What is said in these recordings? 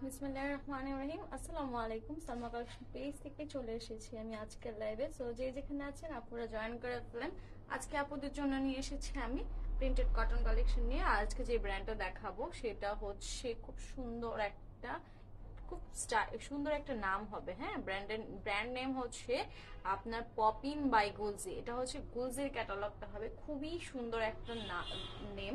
বিসমিল্লাহির রহমানির রহিম। আসসালামু আলাইকুম। সালমা কালেকশন পেজ থেকে চলে এসেছি আমি আজকের লাইভে। সো যে যেখানে আছেন আপুরা জয়েন করে ফেলেন। আজকে আপুদের জন্য নিয়ে এসেছি আমি প্রিন্টেড কটন কালেকশন নিয়ে। আজকে যে ব্র্যান্ডটা দেখাবো সেটা হচ্ছে খুব সুন্দর একটা সুন্দর একটা নাম হবে। হ্যাঁ, ব্র্যান্ড নেম হচ্ছে আপনার পপিন বাই গুলজি। এটা হচ্ছে গুলজির ক্যাটালগটা হবে, খুবই সুন্দর একটা নেম।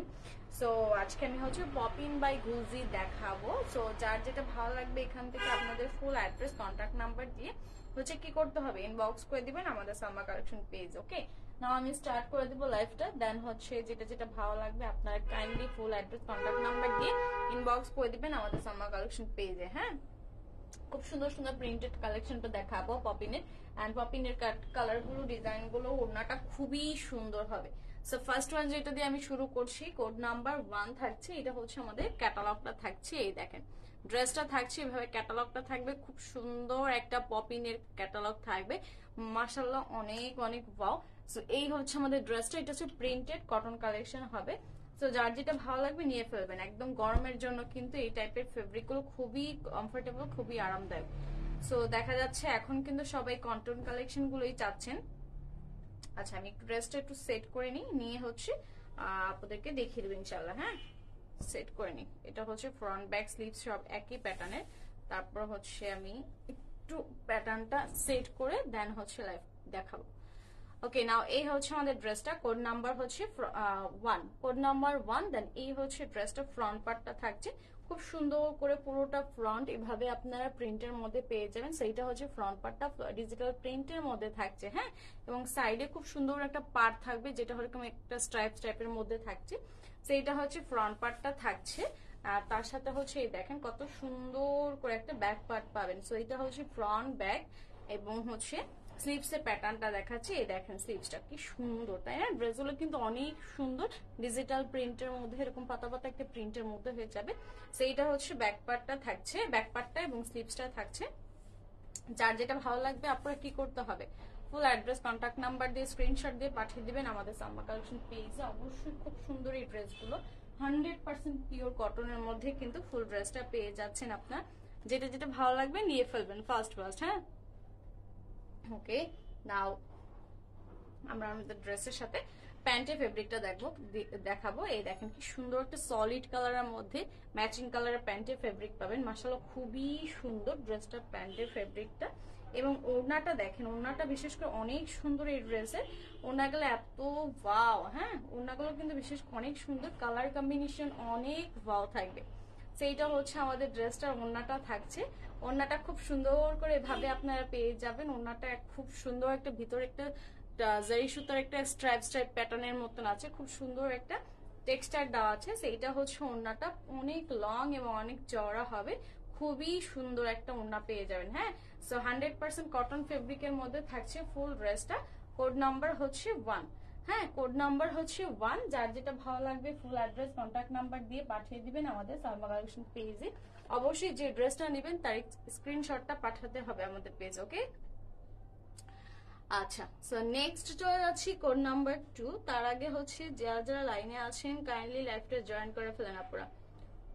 সো আজকে আমি হচ্ছে পপিন বাই গুলজি দেখাবো। সো যার যেটা ভালো লাগবে এখান থেকে আপনাদের ফুল অ্যাড্রেস কন্ট্যাক্ট নাম্বার দিয়ে হচ্ছে কি করতে হবে, ইনবক্স করে দিবেন আমাদের সালমা কালেকশন পেজ। ওকে, নাও আমি স্টার্ট করে দিব লাইভটা। দেন হচ্ছে যেটা যেটা ভালো লাগবে আপনারা kindly full address contact number দিয়ে ইনবক্স করে দিবেন আমাদের সালমা কালেকশন পেজে। হ্যাঁ, খুব সুন্দর সুন্দর প্রিন্টেড কালেকশনটা দেখাবো পপিনের। এন্ড পপিনের কালার গুলো, ডিজাইন গুলো, ওড়নাটা খুবই সুন্দর হবে। সো ফার্স্ট ওয়ান যেটা দিয়ে আমি শুরু করছি, কোড নাম্বার 1 থাকছে। এটা হচ্ছে আমাদের ক্যাটালগটা থাকছে। এই দেখেন ড্রেসটা থাকছে এভাবে, ক্যাটালগটা থাকবে খুব সুন্দর একটা পপিনের ক্যাটালগ থাকবে। মাশাআল্লাহ, অনেক অনেক ওয়াও। সো এই হচ্ছে আমাদের ড্রেসটা। এটা হচ্ছে প্রিন্টেড কটন কালেকশন হবে। তো যার যেটা ভালো লাগবে নিয়ে ফেলবেন। একদম গরমের জন্য কিন্তু এই টাইপের ফেব্রিক গুলো খুবই কমফোর্টেবল, খুবই আরামদায়ক। সো দেখা যাচ্ছে এখন কিন্তু সবাই কটন কালেকশন গুলোই চাচ্ছেন। আচ্ছা, আমি একটু ড্রেসটা একটু সেট করে নিই, নিয়ে হচ্ছে আপনাদেরকে দেখিয়ে দেবো ইনশাল্লাহ। হ্যাঁ, সেট করে নিই। এটা হচ্ছে ফ্রন্ট ব্যাক স্লিভ সব একই প্যাটার্নের। তারপর হচ্ছে আমি একটু প্যাটার্নটা সেট করে দেন হচ্ছে লাইভ দেখাবো। ওকে, নাও এই হচ্ছে আমাদের ড্রেসটা। কোড নাম্বার হচ্ছে 1, কোড নাম্বার 1। দেন এই হচ্ছে ড্রেসটা, ফ্রন্ট পার্টটা থাকছে খুব সুন্দর করে পুরোটা ফ্রন্ট এভাবে আপনারা প্রিন্টের মধ্যে পেয়ে যাবেন। সেইটা হচ্ছে ফ্রন্ট পার্টটা ডিজিটাল প্রিন্টের মধ্যে থাকছে। হ্যাঁ, এবং সাইডে খুব সুন্দর একটা পার্ট থাকবে যেটা হরকম একটা স্ট্রাইপ টাইপের মধ্যে থাকছে। সেইটা হচ্ছে ফ্রন্ট পার্টটা থাকছে। আর তার সাথে হচ্ছে এই দেখেন কত সুন্দর করে একটা ব্যাক পার্ট পাবেন। সো এটা হচ্ছে ফ্রন্ট ব্যাক এবং হচ্ছে স্লিভস এর প্যাটার্নটা দেখাচ্ছি। এই দেখেন স্লিভসটা কি সুন্দর, তাই না? ড্রেসগুলো কিন্তু অনেক সুন্দর, ডিজিটাল প্রিন্টের মধ্যে এরকম পাতা পাতা একটা প্রিন্টের মধ্যে হয়ে যাবে। সেইটা হচ্ছে ব্যাক পার্টটা থাকছে, ব্যাক পার্টটা এবং স্লিভসটা থাকছে। যার যেটা ভালো লাগবে আপনারা কি করতে হবে, ফুল অ্যাড্রেস কন্ট্যাক্ট নাম্বার দিয়ে স্ক্রিনশট দিয়ে পাঠিয়ে দিবেন আমাদের সালমা কালেকশন পেজে। অবশ্যই খুব সুন্দর এই ড্রেসগুলো 100% পিওর কটনের মধ্যে কিন্তু ফুল ড্রেসটা পেয়ে যাচ্ছেন আপনার। যেটা যেটা ভালো লাগবে নিয়ে ফেলবেন ফার্স্ট। হ্যাঁ, ওকে, নাও আমরা আমাদের ড্রেসের সাথে প্যান্টের ফেব্রিকটা দেখাবো। এই দেখেন কি সুন্দর একটা সলিড কালারের মধ্যে ম্যাচিং কালারের প্যান্টের ফেব্রিক পাবেন। মাশাআল্লাহ, খুবই সুন্দর ড্রেসটা, প্যান্টের ফেব্রিকটা। এবং ওড়নাটা দেখেন, ওড়নাটা বিশেষ করে অনেক সুন্দর এই ড্রেসের। ওড়নাগুলো এত ওয়াও। হ্যাঁ, ওড়নাগুলো কিন্তু বিশেষ অনেক সুন্দর, কালার কম্বিনেশন অনেক ওয়াও থাকবে। সেইটা হচ্ছে আমাদের ড্রেসটার ওড়নাটা থাকছে। ওড়নাটা খুব সুন্দর করে এভাবে আপনারা পেয়ে যাবেন। ওড়নাটা খুব সুন্দর একটা ভিতরে একটা জারি সুতার একটা স্ট্রাইপ প্যাটার্নের মতন আছে, খুব সুন্দর একটা টেক্সচার দেওয়া আছে। সেইটা হচ্ছে ওড়নাটা, অনেক লং এবং অনেক চওড়া হবে, খুবই সুন্দর একটা ওড়না পেয়ে যাবেন। হ্যাঁ, সো 100% কটন ফেব্রিকের মধ্যে থাকছে ফুল ড্রেসটা। কোড নাম্বার হচ্ছে 1। হ্যাঁ, কোড নাম্বার হচ্ছে 1। যার যেটা ভালো লাগবে ফুল অ্যাড্রেস কন্ট্যাক্ট নাম্বার দিয়ে পাঠিয়ে দিবেন আমাদের সালমা কালেকশন পেজে। অবশ্যই যে ড্রেসটা নেবেন তার স্ক্রিনশটটা পাঠাতে হবে আমাদের পেজ। ওকে, আচ্ছা, সো নেক্সট চলে যাচ্ছি কোড নাম্বার 2। তার আগে হচ্ছে যারা যারা লাইনে আছেন কাইন্ডলি লাইভটা জয়েন করে ফেলেন আপনারা।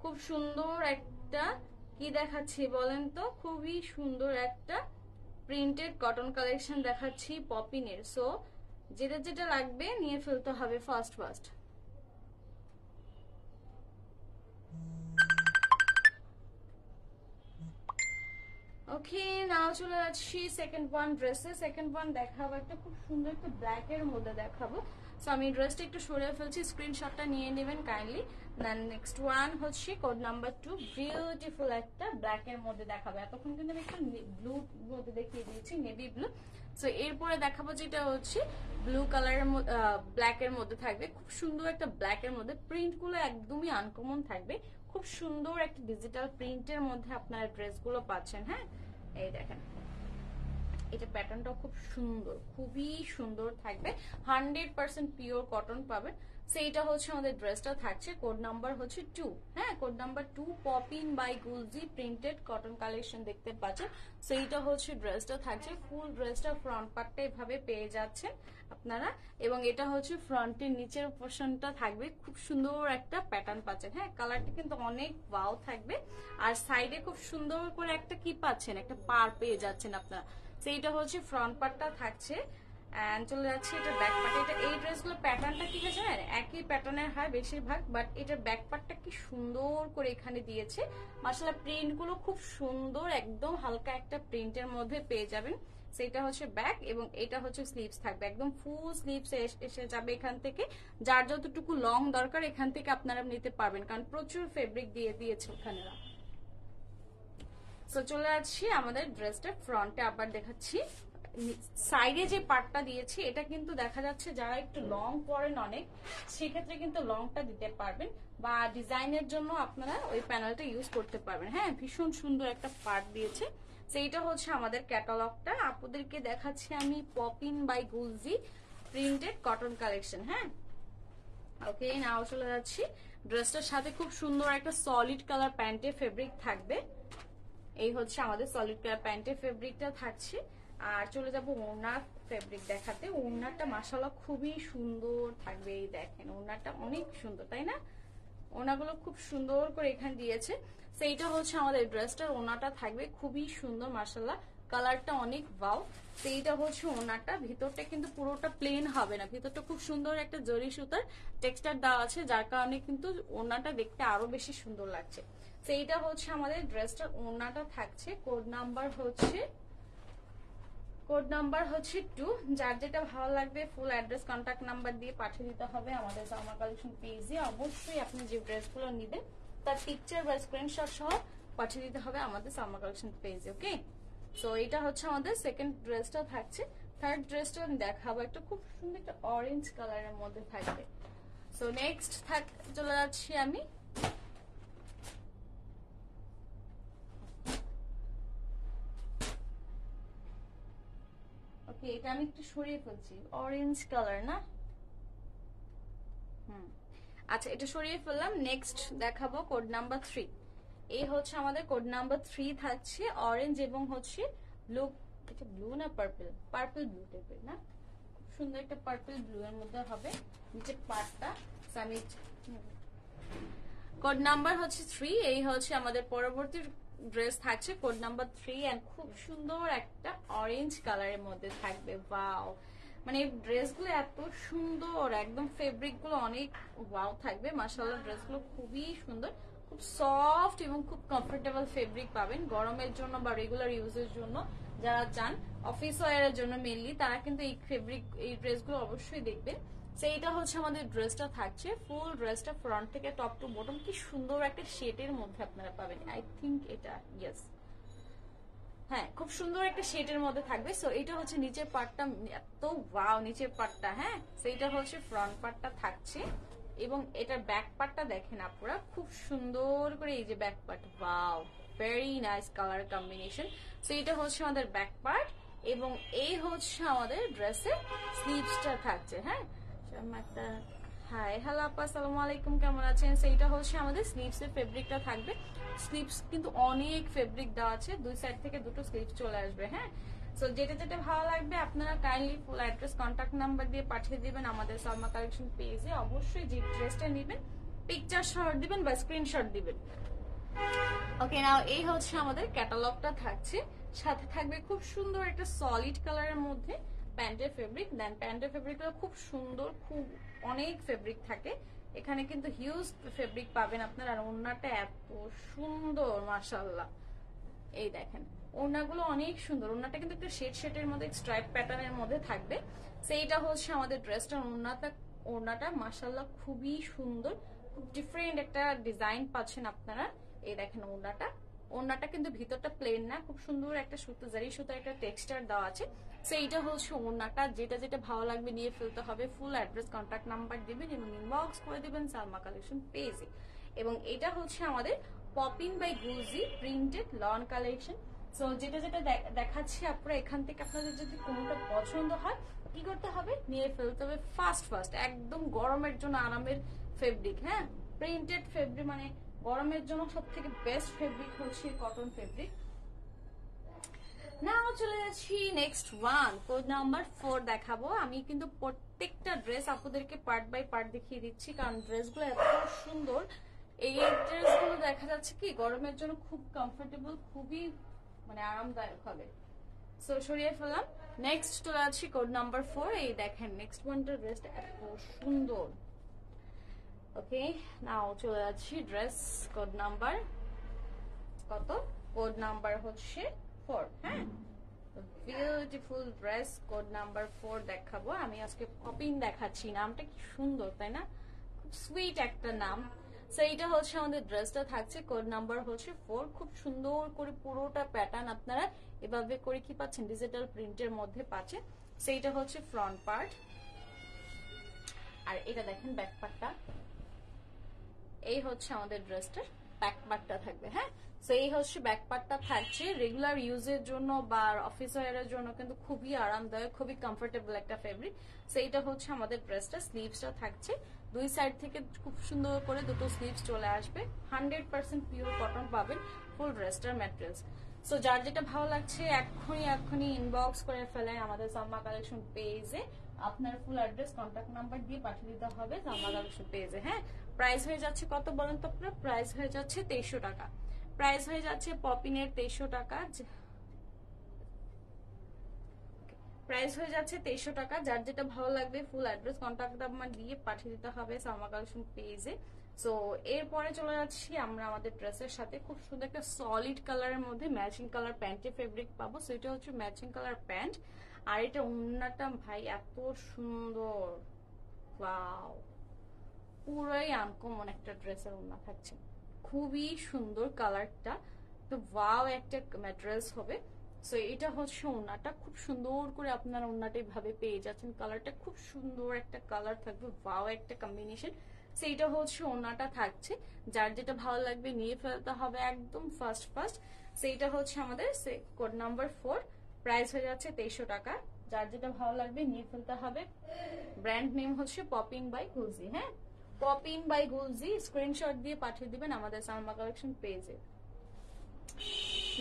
খুব সুন্দর একটা কি দেখাচ্ছি বলেন তো, খুবই সুন্দর একটা প্রিন্টেড কটন কালেকশন দেখাচ্ছি পপিনের। সো যেটা যেটা লাগবে নিয়ে ফেলতে হবে ফার্স্ট। ওকে, নাও চলে যাচ্ছি সেকেন্ড ওয়ান ড্রেসে। সেকেন্ড ওয়ান দেখাবো একটা খুব সুন্দর একটা ব্ল্যাক এর মধ্যে দেখাবো। সো আমি ড্রেসটা একটু সরিয়ে ফেলছি, স্ক্রিনশটটা নিয়ে নেবেন কাইন্ডলি। দেন নেক্সট ওয়ান হচ্ছে কোড নাম্বার 2, বিউটিফুল একটা ব্ল্যাক এর মধ্যে দেখাবো। এতক্ষণ কিন্তু আমি একটা ব্লু মধ্যে দেখিয়ে দিয়েছি, নেভি ব্লু। সো এরপরে দেখাবো যেটা হচ্ছে ব্লু কালারের ব্ল্যাক এর মধ্যে থাকবে। খুব সুন্দর একটা ব্ল্যাক এর মধ্যে, প্রিন্ট গুলো একদমই আনকমন থাকবে। খুব সুন্দর একটা ডিজিটাল প্রিন্টের মধ্যে আপনারা ড্রেসগুলো পাচ্ছেন। হ্যাঁ, এই দেখেন এটা প্যাটার্নটা খুব সুন্দর, খুবই সুন্দর থাকবে। 100% পিওর কটন পাবেন। সেইটা হচ্ছে আমাদের ড্রেসটা থাকছে, কোড নাম্বার হচ্ছে 2। হ্যাঁ, কোড নাম্বার 2 পপিন বাই গুলজি প্রিন্টেড কটন কালেকশন দেখতে পাচ্ছেন। সেইটা হচ্ছে ড্রেসটা থাকছে, ফুল ড্রেসটা ফ্রন্ট পার্টটা এভাবে পেয়ে যাচ্ছেন আপনারা, এবং এটা হচ্ছে ফ্রন্টের নিচের পোর্শনটা থাকবে খুব সুন্দর একটা প্যাটার্ন পাচ্ছেন। হ্যাঁ, কালারটা কিন্তু অনেক ওয়াও থাকবে, আর সাইডে খুব সুন্দর করে একটা কি পাচ্ছেন, একটা পার পেয়ে যাচ্ছেন আপনারা। সেইটা হচ্ছে ফ্রন্ট পার্টটা থাকছে। এন্ড চলে যাচ্ছে এটা ব্যাক পার্ট। এটা এই ড্রেসগুলো প্যাটার্নটা কি হয় জানেন, একই প্যাটার্নের হয় বেশিরভাগ, বাট এটার ব্যাক পার্টটা কি সুন্দর করে এখানে দিয়েছে মাশাআল্লাহ। প্রিন্ট গুলো খুব সুন্দর, একদম হালকা একটা প্রিন্টের মধ্যে পেয়ে যাবেন। সেটা হচ্ছে ব্যাক, এবং এটা হচ্ছে স্লিভস থাকবে, একদম ফুল স্লিভস এসে যাবে এখান থেকে। যার যতটুকু লং দরকার এখান থেকে আপনারা নিতে পারবেন, কারণ প্রচুর ফেব্রিক দিয়ে দিয়েছে ওখানে। সো চলে যাচ্ছি আমাদের ড্রেসটা ফ্রন্টে, আবার দেখাচ্ছি। সাইডে যে পার্টটা দিয়েছি এটা কিন্তু দেখা যাচ্ছে যারা একটু লং পরেন অনেক, সেক্ষেত্রে কিন্তু লংটা দিতে পারবেন, বা ডিজাইনের জন্য আপনারা ওই প্যানেলটা ইউজ করতে পারবেন। হ্যাঁ, ভীষণ সুন্দর একটা পার্ট দিয়েছে। সেইটা হচ্ছে আমাদের ক্যাটালগটা। আপনাদেরকে দেখাচ্ছি আমি পপিন বাই গুলজি প্রিন্টেড কটন কালেকশন। হ্যাঁ, ওকে, নাও চলে যাচ্ছি ড্রেসটার সাথে খুব সুন্দর একটা সলিড কালার প্যান্টের ফেব্রিক থাকবে। এই হচ্ছে আমাদের সলিড কালার প্যান্টের ফেব্রিকটা থাকছে। আর চলে যাব ওড়নার ফেব্রিক দেখাতে। ওড়নাটা মাশাআল্লাহ খুবই সুন্দর থাকবে, এই দেখেন ওড়নাটা অনেক সুন্দর, তাই না? ওড়নাগুলো খুব সুন্দর করে এখানে দিয়েছে। সেইটা হচ্ছে আমাদের ড্রেসটার ওড়নাটা থাকবে খুবই সুন্দর মাশাআল্লাহ, কালারটা অনেক ওয়াও। সেইটা হচ্ছে ওড়নাটা, ভিতরটা কিন্তু পুরোটা প্লেন হবে না, ভিতরটা খুব সুন্দর একটা জরি সুতার টেক্সচার দেওয়া আছে, যার কারণে কিন্তু ওড়নাটা দেখতে আরো বেশি সুন্দর লাগছে। সেইটা হচ্ছে আমাদের ড্রেসটার ওড়নাটা থাকছে। কোড নাম্বার হচ্ছে 2। যার যেটা ভালো লাগবে ফুল অ্যাড্রেস কন্ট্যাক্ট নাম্বার দিয়ে পাঠিয়ে দিতে হবে আমাদের সালমা কালেকশন পেজে। অবশ্যই আপনি যে ড্রেসগুলো নেবেন তার পিকচার বা স্ক্রিনশট সহ পাঠিয়ে দিতে হবে আমাদের সালমা কালেকশন পেজে। ওকে, সো এটা হচ্ছে আমাদের সেকেন্ড ড্রেসটা থাকছে। থার্ড ড্রেসটা দেখাবো, একটা খুব সুন্দর একটা অরেঞ্জ কালারের মধ্যে থাকবে। সো নেক্সট চলে যাচ্ছি আমি। ওকে, এটা আমি একটু সরিয়ে ফেলছি, অরেঞ্জ কালার না? আচ্ছা, এটা সরিয়ে ফেললাম। নেক্সট দেখাবো কোড নাম্বার 3। এই হচ্ছে আমাদের কোড নাম্বার 3 থাকছে অরেঞ্জ এবং হচ্ছে ব্লু। এটা ব্লু না পার্পল? পার্পল ব্লু টাইপের না, খুব সুন্দর একটা পার্পল ব্লু এর মধ্যে হবে নিচের পার্টটা। আমি কোড নাম্বার হচ্ছে 3। এই হচ্ছে আমাদের পরবর্তী ড্রেস থাকছে কোড নাম্বার 3, এন্ড খুব সুন্দর একটা অরেঞ্জ কালারের মধ্যে থাকবে। ওয়াও, মানে ড্রেসগুলো এত সুন্দর, একদম ফেব্রিক গুলো অনেক ওয়াও থাকবে মাশাআল্লাহ। ড্রেসগুলো খুবই সুন্দর, খুব সফট এবং খুব কমফোর্টেবল ফেব্রিক পাবেন গরমের জন্য বা রেগুলার ইউজের জন্য। যারা চান অফিস ওয়্যারের জন্য মেনলি, তারা কিন্তু এই ড্রেসগুলো অবশ্যই দেখবেন। সেইটা হচ্ছে আমাদের ড্রেসটা থাকছে, ফুল ড্রেসটা ফ্রন্ট থেকে টপ টু বটম কি সুন্দর একটা শেডের মধ্যে আপনারা পাবেন। আই থিঙ্ক এটা ইয়েস, হ্যাঁ, খুব সুন্দর একটা শেডের মধ্যে থাকবে। সো এটা হচ্ছে নিচের পার্টটা, এত ওয়াও নিচের পার্টটা। হ্যাঁ, সেইটা হচ্ছে ফ্রন্ট পার্টটা থাকছে, এবং এটার ব্যাক পার্টটা দেখেন আপনারা খুব সুন্দর করে, এই যে back part, wow very nice colour combination. So এটা হচ্ছে আমাদের ব্যাক পার্ট, এবং এই হচ্ছে আমাদের ড্রেসের স্লিভসটা থাকছে। হ্যাঁ, একটা হাই হ্যালো আপা, আসসালামু আলাইকুম, কেমন আছেন? সেইটা হচ্ছে আমাদের স্লিভস এর ফেব্রিকটা থাকবে। স্লিভস কিন্তু অনেক ফেব্রিক দেওয়া আছে, দুই সাইড থেকে দুটো স্লিভস চলে আসবে। হ্যাঁ, সো যেটা যেটা ভালো লাগবে আপনারা kindly full address contact number দিয়ে পাঠিয়ে দিবেন আমাদের সালমা কালেকশন পেজে। অবশ্যই যে ড্রেসটা নেবেন পিকচার শট দিবেন বা স্ক্রিনশট দিবেন। ওকে, নাও এই হচ্ছে আমাদের ক্যাটালগটা থাকছে, সাথে থাকবে খুব সুন্দর একটা সলিড কালারের মধ্যে প্যান্টের ফেব্রিক। দেন প্যান্টের ফেব্রিকটা খুব সুন্দর, খুব অনেক ফেব্রিক থাকে এখানে, কিন্তু হিউজ ফেব্রিক পাবেন আপনারা। আর ওড়নাটা এত সুন্দর মাশাআল্লাহ, এই দেখেন ওড়নাগুলো অনেক সুন্দর। ওড়নাটা কিন্তু একটা শেডের মধ্যে স্ট্রাইপ প্যাটার্নের মধ্যে থাকবে। সেইটা হচ্ছে আমাদের ড্রেসটার ওড়নাটা মাশাআল্লাহ খুবই সুন্দর, খুব ডিফারেন্ট একটা ডিজাইন পাচ্ছেন আপনারা। এই দেখেন ওড়নাটা কিন্তু ভিতরটা প্লেন না, খুব সুন্দর একটা জারি সুতার একটা টেক্সচার দেওয়া আছে। সেইটা হচ্ছে ওড়নাটা, যেটা যেটা ভালো লাগবে নিয়ে ফেলতে হবে। ফুল অ্যাড্রেস কন্ট্যাক্ট নাম্বার দিবেন এবং ইনবক্স করে দিবেন সালমা কালেকশন পেজে। এবং এটা হচ্ছে আমাদের পপিন বাই গুলজি প্রিন্টেড লন কালেকশন। সো যেটা যেটা দেখাচ্ছি আপনারা, এখান থেকে আপনাদের যদি কোনোটা পছন্দ হয় কি করতে হবে, নিয়ে ফেলতে হবে ফাস্ট ফাস্ট। একদম গরমের জন্য আরামের ফেব্রিক, হ্যাঁ প্রিন্টেড ফেব্রিক, মানে গরমের জন্য সব থেকে বেস্ট ফেব্রিক হচ্ছে কটন ফেব্রিক। নাও চলে যাচ্ছি নেক্সট ওয়ান, কোড নাম্বার 4 দেখাবো। আমি কিন্তু প্রত্যেকটা ড্রেস আপনাদেরকে পার্ট বাই পার্ট দেখিয়ে দিচ্ছি, কারণ ড্রেসগুলো এত সুন্দর। এই ড্রেসগুলো দেখা যাচ্ছে কি গরমের জন্য খুব কমফোর্টেবল, খুবই মানে আরামদায়ক হবে। সো সরিয়ে ফেলাম। নেক্সট চলে যাচ্ছি কোড নাম্বার 4। এই দেখেন নেক্সট ওয়ানটা, ড্রেসটা এত সুন্দর। ওকে, নাও চলে যাচ্ছি ড্রেস কোড নাম্বার কত, কোড নাম্বার হচ্ছে 4। হ্যাঁ, বিউটিফুল ড্রেস কোড নাম্বার 4 দেখাবো আমি আজকে। পপিং দেখাচ্ছি, নামটা কি সুন্দর তাই না, খুব সুইট একটা নাম। সো এইটা হচ্ছে আমাদের ড্রেসটা থাকছে, কোড নাম্বার হচ্ছে 4। খুব সুন্দর করে পুরোটা প্যাটার্ন আপনারা এভাবে করে কি পাচ্ছেন, ডিজিটাল প্রিন্টের মধ্যে পাচ্ছেন। সেইটা হচ্ছে ফ্রন্ট পার্ট, আর এটা দেখেন ব্যাক পার্টটা। এই হচ্ছে আমাদের ড্রেসটার ব্যাক পার্টটা থাকবে। হ্যাঁ, সো এই হচ্ছে ব্যাক পার্টটা থাকছে। রেগুলার ইউজের জন্য বা অফিস ওয়্যারের জন্য কিন্তু খুবই আরামদায়ক, খুবই কমফোর্টেবল একটা ফেব্রিক। সো এইটা হচ্ছে আমাদের ড্রেসটা। স্লিভসটা থাকছে দুই সাইড থেকে খুব সুন্দর করে দুটো স্লিভস চলে আসবে। 100% পিওর কটন পাবেন ফুল ড্রেসটার ম্যাটেরিয়ালস। সো যার যেটা ভালো লাগছে এক্ষুনি ইনবক্স করে ফেলেন আমাদের সালমা কালেকশন পেজে। আপনার ফুল অ্যাড্রেস, কন্ট্যাক্ট নাম্বার দিয়ে পাঠিয়ে দিতে হবে সালমা কালেকশন পেজে। হ্যাঁ, প্রাইস হয়ে যাচ্ছে কত বলেন তো আপনার, প্রাইস হয়ে যাচ্ছে 2300 টাকা। প্রাইস হয়ে যাচ্ছে পপিনের 2300 টাকা, প্রাইস হয়ে যাচ্ছে 2300 টাকা। যার যেটা ভালো লাগবে ফুল অ্যাড্রেস কন্ট্যাক্ট নাম্বার দিয়ে পাঠিয়ে দিতে হবে সালমা কালেকশন পেজে। সো এরপরে চলে যাচ্ছি আমরা আমাদের ড্রেসের সাথে। খুব সুন্দর একটা সলিড কালারের মধ্যে ম্যাচিং কালার প্যান্টের ফেব্রিক পাবো। সো এটা হচ্ছে ম্যাচিং কালার প্যান্ট, আর এটা ওড়নাটা ভাই এত সুন্দর, ওয়াও পুরোই আনকমন একটা ড্রেসের ওড়না থাকছে, খুবই সুন্দর কালারটা। তো ওয়াও একটা ম্যাটেরিয়ালস হবে। সো এটা হচ্ছে ওড়নাটা, খুব সুন্দর করে আপনারা ওড়নাটা এভাবে পেয়ে যাচ্ছেন। কালারটা খুব সুন্দর একটা কালার থাকবে, ওয়াও একটা কম্বিনেশন। সেইটা হচ্ছে ওড়নাটা থাকছে। যার যেটা ভালো লাগবে নিয়ে ফেলতে হবে একদম ফার্স্ট। সেইটা হচ্ছে আমাদের কোড নাম্বার 4। প্রাইস হয়ে যাচ্ছে 2300 টাকা। যার যেটা ভালো লাগবে নিয়ে ফেলতে হবে। ব্র্যান্ড নেম হচ্ছে পপিং বাই গুলজি। হ্যাঁ, পপিং বাই গুলজি। স্ক্রিনশট দিয়ে পাঠিয়ে দিবেন আমাদের সালমা কালেকশন পেজে।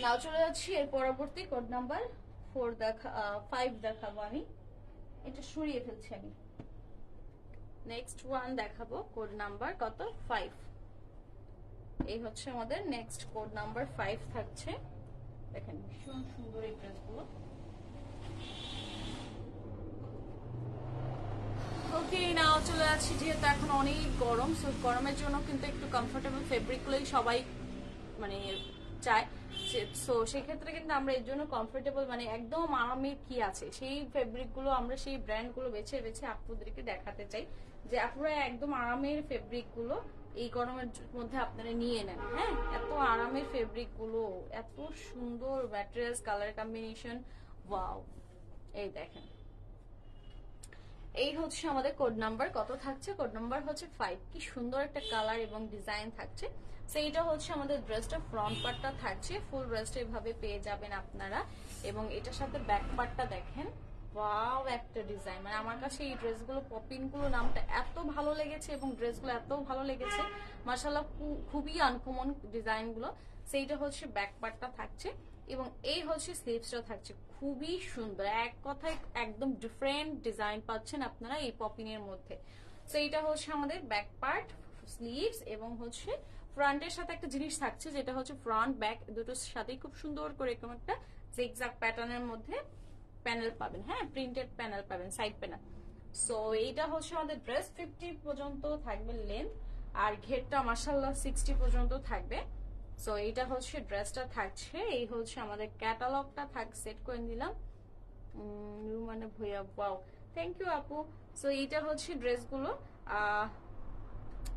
নাও চলে যাচ্ছি এর পরবর্তী কোড নাম্বার 5 দেখাবো আমি। এটা সরিয়ে ফেলছি আমি। নেক্সট ওয়ান দেখাবো কোড নাম্বার কত, 5। এই হচ্ছে আমাদের নেক্সট কোড নাম্বার 5 থাকছে। দেখেন ভীষণ সুন্দর এই ড্রেসগুলো। ওকে, নাও চলে যাচ্ছি, যেহেতু এখন অনেক গরম, সো গরমের জন্য কিন্তু একটু কমফোর্টেবল ফেব্রিকগুলোই সবাই মানে চায়। সো সেক্ষেত্রে কিন্তু আমরা এর জন্য কমফোর্টেবল মানে একদম আরামের কি আছে সেই ফেব্রিকগুলো, আমরা সেই ব্র্যান্ডগুলো বেছে বেছে আপনাদেরকে দেখাতে চাই, যে আপনারা একদম আরামের ফেব্রিকগুলো এই গরমের মধ্যে আপনারা নিয়ে নেন। হ্যাঁ, এত আরামের ফেব্রিকগুলো, এত সুন্দর ম্যাটেরিয়ালস, কালার কম্বিনেশন, ওয়াও। এই দেখেন, এই হচ্ছে আমাদের কোড নাম্বার কত থাকছে, কোড নাম্বার হচ্ছে 5। কি সুন্দর একটা কালার এবং ডিজাইন থাকছে। সো এইটা হচ্ছে আমাদের ড্রেসটা ফ্রন্ট পার্টটা থাকছে, ফুল ড্রেসটা এভাবে পেয়ে যাবেন আপনারা। এবং এটার সাথে ব্যাক পার্টটা দেখেন, ওয়াও একটা ডিজাইন। মানে আমার কাছে এই ড্রেসগুলো পপিনগুলো নামটা এত ভালো লেগেছে এবং ড্রেসগুলো এত ভালো লেগেছে, মাশাআল্লাহ খুবই আনকমন ডিজাইনগুলো। সেইটা হচ্ছে ব্যাক পার্টটা থাকছে এবং এই হচ্ছে স্লিভসটা থাকছে, খুবই সুন্দর। এক কথায় একদম ডিফারেন্ট ডিজাইন পাচ্ছেন আপনারা এই পপিনের মধ্যে। সো এইটা হচ্ছে আমাদের ব্যাক পার্ট, স্লিভস এবং হচ্ছে ফ্রন্টের সাথে একটা জিনিস থাকছে, যেটা হচ্ছে ফ্রন্ট ব্যাক দুটোর সাথেই খুব সুন্দর করে এরকম একটা জিগজ্যাগ প্যাটার্নের মধ্যে প্যানেল পাবেন। হ্যাঁ, প্রিন্টেড প্যানেল পাবেন, সাইড প্যানেল। সো এইটা হচ্ছে আমাদের ড্রেস। 50 পর্যন্ত থাকবে লেন্থ, আর ঘেরটা মাশাআল্লাহ 60 পর্যন্ত থাকবে। সো এইটা হচ্ছে ড্রেসটা থাকছে। এই হচ্ছে আমাদের ক্যাটালগটা সেট করে দিলাম মানে ভইয়া, ওয়াও থ্যাংক ইউ আপু। সো এইটা হচ্ছে ড্রেসগুলো।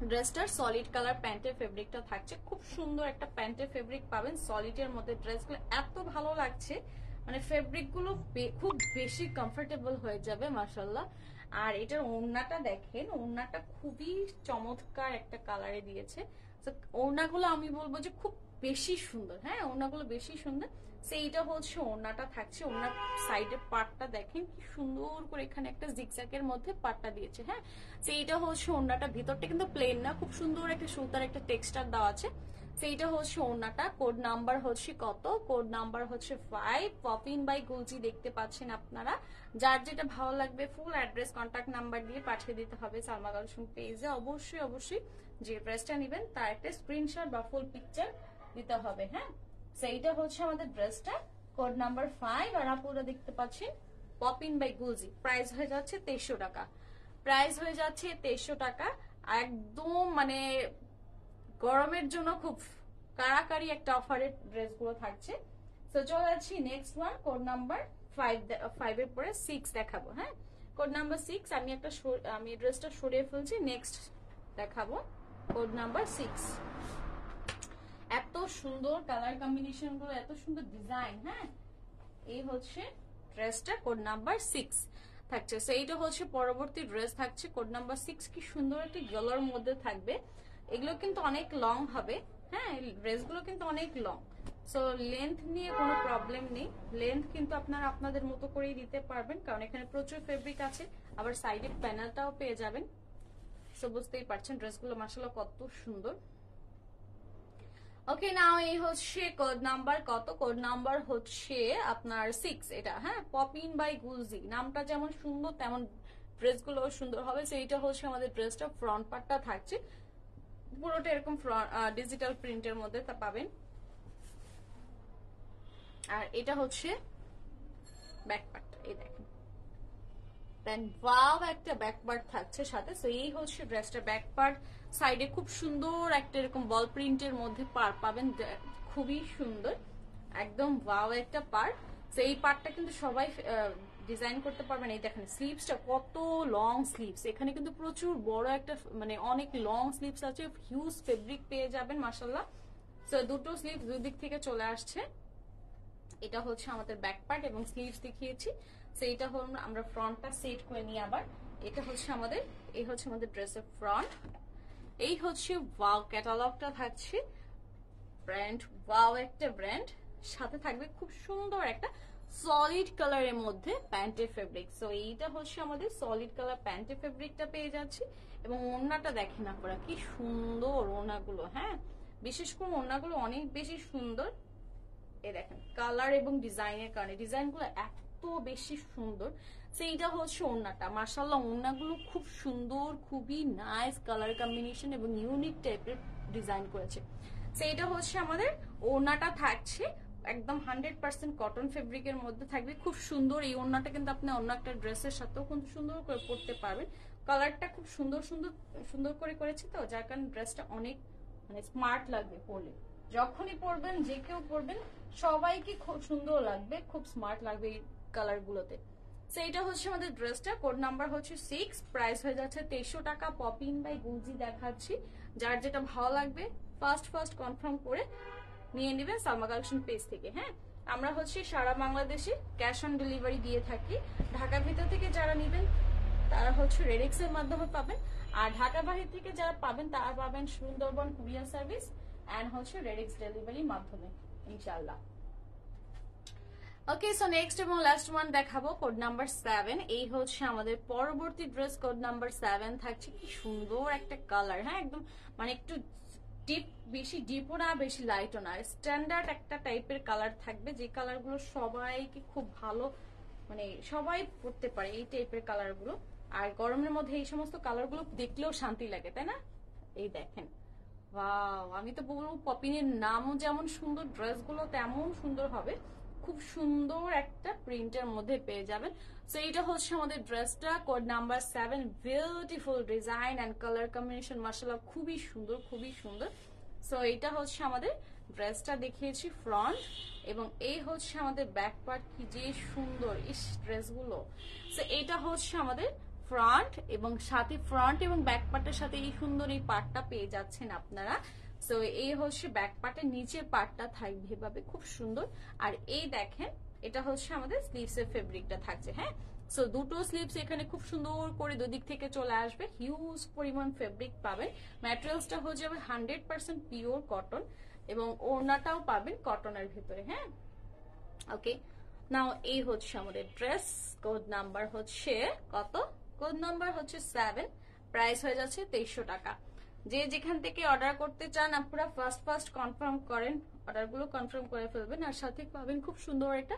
ড্রেসটার সলিড কালার প্যান্টের ফেব্রিকটা থাকছে, খুব সুন্দর একটা প্যান্টের ফেব্রিক পাবেন সলিডের মধ্যে। ড্রেসগুলো এত ভালো লাগছে, মানে ফেব্রিকগুলো খুব বেশি কমফোর্টেবল হয়ে যাবে মাশাআল্লাহ। আর এটার ওড়নাটা দেখেন, ওড়নাটা খুবই চমৎকার একটা কালারে দিয়েছে। তো ওড়নাগুলো আমি বলবো যে খুব বেশি সুন্দর, হ্যাঁ ওড়নাগুলো বেশি সুন্দর। সেইটা হচ্ছে ওড়নাটা থাকছে, ওড়নার সাইডের পার্টটা দেখেন কি সুন্দর করে এখানে একটা জিগজ্যাগের মধ্যে পার্টটা দিয়েছে, হ্যাঁ সেইটা হচ্ছে ওড়নাটা। ভিতরটা কিন্তু প্লেন না, খুব সুন্দর একটা সুতার একটা টেক্সচার দেওয়া আছে। সেইটা হচ্ছে ওড়নাটা। কোড নাম্বার হচ্ছে কত? কোড নাম্বার হচ্ছে 5। পপিন বাই গুলজি দেখতে পাচ্ছেন আপনারা। যার যেটা ভালো লাগবে ফুল অ্যাড্রেস কন্ট্যাক্ট নাম্বার দিয়ে পাঠিয়ে দিতে হবে সালমা কালেকশন পেজে। অবশ্যই অবশ্যই যে ড্রেসটা নেবেন তার একটা স্ক্রিনশট বা ফুল পিকচার দিতে হবে, হ্যাঁ। সেইটা হচ্ছে আমাদের ড্রেসটা, কোড নাম্বার 5। আর আপুরা দেখতে পাচ্ছেন পপিন বাই গুলজি। প্রাইস হয়ে যাচ্ছে 2300 টাকা। প্রাইস হয়ে যাচ্ছে 2300 টাকা। একদম মানে গরমের জন্য খুব কারাকারি একটা অফারের ড্রেসগুলো থাকছে। তো চলে যাচ্ছি নেক্সট ওয়ান, কোড নাম্বার 5 এর পরে 6 দেখাবো, হ্যাঁ কোড নাম্বার 6। আমি ড্রেসটা সরিয়ে ফেলছি, নেক্সট দেখাবো কোড নাম্বার 6। এত সুন্দর কালার কম্বিনেশন গুলো, এত সুন্দর ডিজাইন, হ্যাঁ এই হচ্ছে ড্রেসটা কোড নাম্বার 6 থাকছে। সো এইটা হচ্ছে পরবর্তী ড্রেস থাকছে কোড নাম্বার 6। কি সুন্দর একটা ইয়েলোর মধ্যে থাকবে। এগুলো কিন্তু অনেক লং হবে, হ্যাঁ ড্রেসগুলো কিন্তু অনেক লং। সো লেন্থ নিয়ে কোনো প্রবলেম নেই, লেন্থ কিন্তু আপনারা আপনাদের মতো করেই দিতে পারবেন, কারণ এখানে প্রচুর ফেব্রিক আছে। আবার সাইডে প্যানেলটাও পেয়ে যাবেন। সো বুঝতেই পারছেন ড্রেসগুলো মাশাআল্লাহ কত সুন্দর। ওকে নাও এই হচ্ছে কোড নাম্বার কত? কোড নাম্বার হচ্ছে আপনার 6 এটা, হ্যাঁ পপিন বাই গুলজি। নামটা যেমন সুন্দর তেমন ড্রেসগুলো সুন্দর হবে। সো এইটা হচ্ছে আমাদের ড্রেসটা, ফ্রন্ট পার্টটা থাকছে পুরোটা এরকম ডিজিটাল প্রিন্টের মধ্যে তা পাবেন। আর এটা হচ্ছে ব্যাক পার্টটা, এই দেখেন দেন ওয়াও একটা ব্যাক পার্ট থাকছে সাথে। সো এই হচ্ছে ড্রেসটা ব্যাক পার্ট। সাইডে খুব সুন্দর একটা এরকম বল প্রিন্টের মধ্যে পার পাবেন, খুবই সুন্দর একদম ওয়াও একটা পার্ট। তো এই পার্টটা কিন্তু সবাই ডিজাইন করতে পারবেন। এই দেখেন স্লিভসটা কত লং স্লিভস, এখানে কিন্তু প্রচুর বড় একটা মানে অনেক লং স্লিভস আছে, হিউজ ফেব্রিক পেয়ে যাবেন মাশাআল্লাহ। সো দুটো স্লিভস দুই দিক থেকে চলে আসছে। এটা হচ্ছে আমাদের ব্যাক পার্ট এবং স্লিভস দেখিয়েছি। সো এটা হল আমরা ফ্রন্টটা সেট করে নিই আবার। এটা হচ্ছে আমাদের, এই হচ্ছে আমাদের ড্রেসের ফ্রন্ট। এই হচ্ছে ওয়াও ক্যাটালগটা থাকছে, ব্র্যান্ড ওয়াও একটা ব্র্যান্ড। সাথে থাকবে খুব সুন্দর একটা সলিড কালারের মধ্যে প্যান্টের ফেব্রিক। সো এইটা হচ্ছে আমাদের সলিড কালার প্যান্টের ফেব্রিকটা পেয়ে যাচ্ছি। এবং ওড়নাটা দেখেন আপনারা কি সুন্দর ওড়নাগুলো, হ্যাঁ বিশেষ করে ওড়নাগুলো অনেক বেশি সুন্দর। এই দেখেন কালার এবং ডিজাইনের কারণে ডিজাইনগুলো এত বেশি সুন্দর। সেইটা হচ্ছে ওড়নাটা, মাশাআল্লাহ ওড়নাগুলো খুব সুন্দর, খুবই নাইস কালার কম্বিনেশন এবং ইউনিক টাইপের ডিজাইন করেছে। সেইটা হচ্ছে আমাদের ওড়নাটা থাকছে একদম 100% কটন ফেব্রিকের মধ্যে থাকবে, খুব সুন্দর। এই ওড়নাটা কিন্তু আপনি অন্য একটা ড্রেসের সাথেও কিন্তু সুন্দর করে পরতে পারবেন। কালারটা খুব সুন্দর সুন্দর সুন্দর করে করেছে, তো যার কারণে ড্রেসটা অনেক মানে স্মার্ট লাগবে পরলে। যখনই পরবেন যে কেউ পরবেন সবাইকে খুব সুন্দর লাগবে, খুব স্মার্ট লাগবে এই কালার গুলোতে। সেইটা হচ্ছে আমাদের ড্রেসটা, কোড নাম্বার হচ্ছে 6। প্রাইস হয়ে যাচ্ছে 2300 টাকা। পপিন বাই গুলজি দেখাচ্ছি, যার যেটা ভালো লাগবে ফার্স্ট কনফার্ম করে নিয়ে নেবেন সালমা কালেকশন পেজ থেকে, হ্যাঁ আমরা হচ্ছে সারা বাংলাদেশে ক্যাশ অন ডেলিভারি দিয়ে থাকি। ঢাকার ভিতর থেকে যারা নেবেন তারা হচ্ছে রেডিক্স এর মাধ্যমে পাবেন, আর ঢাকা বাহির থেকে যারা পাবেন তারা পাবেন সুন্দরবন কুরিয়ার সার্ভিস এন্ড হচ্ছে রেডিক্স ডেলিভারির মাধ্যমে ইনশাআল্লাহ। ওকে সো নেক্সট এবং লাস্ট ওয়ান দেখাবো কোড নাম্বার 7। এই হচ্ছে আমাদের পরবর্তী ড্রেস, কোড নাম্বার 7 থাকছে। কি সুন্দর একটা কালার, হ্যাঁ একদম মানে একটু ডিপ, বেশি ডিপও না বেশি লাইটও না, স্ট্যান্ডার্ড একটা টাইপের কালার থাকবে, যে কালারগুলো সবাইকে খুব ভালো মানে সবাই পরতে পারে এই টাইপের কালারগুলো। আর গরমের মধ্যে এই সমস্ত কালারগুলো দেখলেও শান্তি লাগে, তাই না? এই দেখেন ওয়াও, আমি তো বলবো পপিনের নামও যেমন সুন্দর, ড্রেসগুলো তেমন সুন্দর হবে। খুব সুন্দর একটা প্রিন্টের মধ্যে পেয়ে যাবেন। সো এইটা হচ্ছে আমাদের ড্রেসটা, code number 7। Beautiful design and colour combination মাশাআল্লাহ খুবই সুন্দর, খুবই সুন্দর। সো এইটা হচ্ছে আমাদের ড্রেসটা দেখিয়েছি ফ্রন্ট, এবং এই হচ্ছে আমাদের ব্যাক পার্ট। কি যে সুন্দর ইস ড্রেসগুলো। সো এইটা হচ্ছে আমাদের ফ্রন্ট, এবং সাথে ফ্রন্ট এবং ব্যাক পার্টের সাথে এই সুন্দর এই পার্টটা পেয়ে যাচ্ছেন আপনারা। সো এই হচ্ছে ব্যাক পার্টের নিচের পার্টটা থাকবে এভাবে খুব সুন্দর। আর এই দেখেন এটা হচ্ছে আমাদের স্লিভস এর ফেব্রিকটা থাকছে, হ্যাঁ সো দুটো স্লিভস এখানে খুব সুন্দর করে দুদিক থেকে চলে আসবে, হিউজ পরিমাণ ফেব্রিক পাবেন। ম্যাটেরিয়ালসটা হয়ে যাবে 100% পিওর কটন এবং ওড়নাটাও পাবেন কটনের ভিতরে। হ্যাঁ, ওকে, নাও এই হচ্ছে আমাদের ড্রেস। কোড নাম্বার হচ্ছে কত? কোড নাম্বার হচ্ছে 7, প্রাইস হয়ে যাচ্ছে 2300 টাকা। যে যেখান থেকে অর্ডার করতে চান আপনারা ফার্স্ট কনফার্ম করেন, অর্ডারগুলো কনফার্ম করে ফেলবেন। আর সাথে পাবেন খুব সুন্দর একটা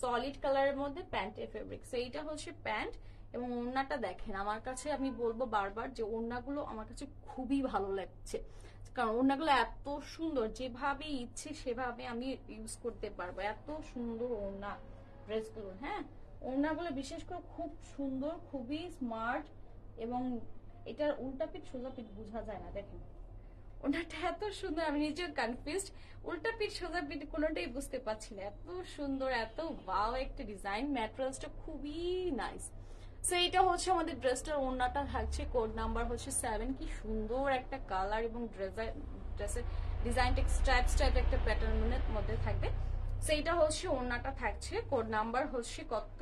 সলিড কালারের মধ্যে প্যান্টের ফেব্রিক। সো এইটা হচ্ছে প্যান্ট এবং ওড়নাটা দেখেন, আমার কাছে আমি বলবো বারবার যে ওড়নাগুলো আমার কাছে খুবই ভালো লাগছে, কারণ ওড়নাগুলো এত সুন্দর, যেভাবে ইচ্ছে সেভাবে আমি ইউজ করতে পারবো, এত সুন্দর ওড়না ড্রেসগুলো। হ্যাঁ, ওড়নাগুলো বিশেষ করে খুব সুন্দর, খুবই স্মার্ট এবং এটার উল্টা পিঠ সোজা পিঠ বোঝা যায় না। দেখেন ওনাটা এত সুন্দর, আমি নিজেও কনফিউজড, উল্টা পিঠ সোজা পিঠ কোনোটাই বুঝতে পারছি না। এত সুন্দর, এত ওয়াও একটা ডিজাইন, ম্যাটেরিয়ালসটা খুবই নাইস। সো এটা হচ্ছে আমাদের ড্রেসটার ওড়নাটা থাকছে, কোড নাম্বার হচ্ছে 7। কি সুন্দর একটা কালার এবং ড্রেসের ডিজাইনটা স্ট্রাইপ একটা প্যাটার্নের মধ্যে থাকবে। সো এটা হচ্ছে ওড়নাটা থাকছে, কোড নাম্বার হচ্ছে কত?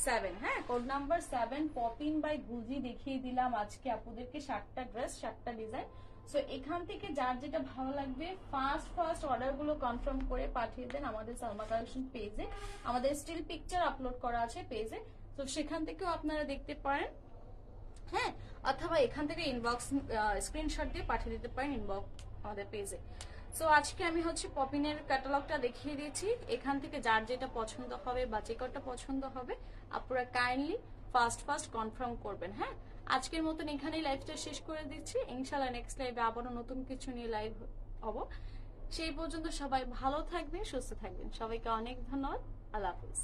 7। হ্যাঁ, কোড নাম্বার 7। পপিন বাই গুজি দেখিয়ে দিলাম আজকে আপুদেরকে 7টা ড্রেস, 7টা ডিজাইন। সো এখান থেকে যার যেটা ভালো লাগবে ফার্স্ট অর্ডার গুলো কনফার্ম করে পাঠিয়ে দেন আমাদের সালমা কালেকশন পেজে। আমাদের স্টিল পিকচার আপলোড করা আছে পেজে, তো সেখান থেকেও আপনারা দেখতে পারেন। হ্যাঁ, অথবা এখান থেকে ইনবক্স স্ক্রিনশট দিয়ে পাঠিয়ে দিতে পারেন ইনবক্স আমাদের পেজে। সো আজকে আমি হচ্ছে পপিনের ক্যাটালগটা দেখিয়ে দিয়েছি, এখান থেকে যার যেটা পছন্দ হবে বা যে কটা পছন্দ হবে আপনারা কাইন্ডলি ফার্স্ট কনফার্ম করবেন। হ্যাঁ, আজকের মতন এখানেই লাইভটা শেষ করে দিচ্ছি। ইনশাআল্লাহ নেক্সট লাইভে আবারও নতুন কিছু নিয়ে লাইভ হব। সেই পর্যন্ত সবাই ভালো থাকবেন, সুস্থ থাকবেন। সবাইকে অনেক ধন্যবাদ। আল্লাহ হাফিজ।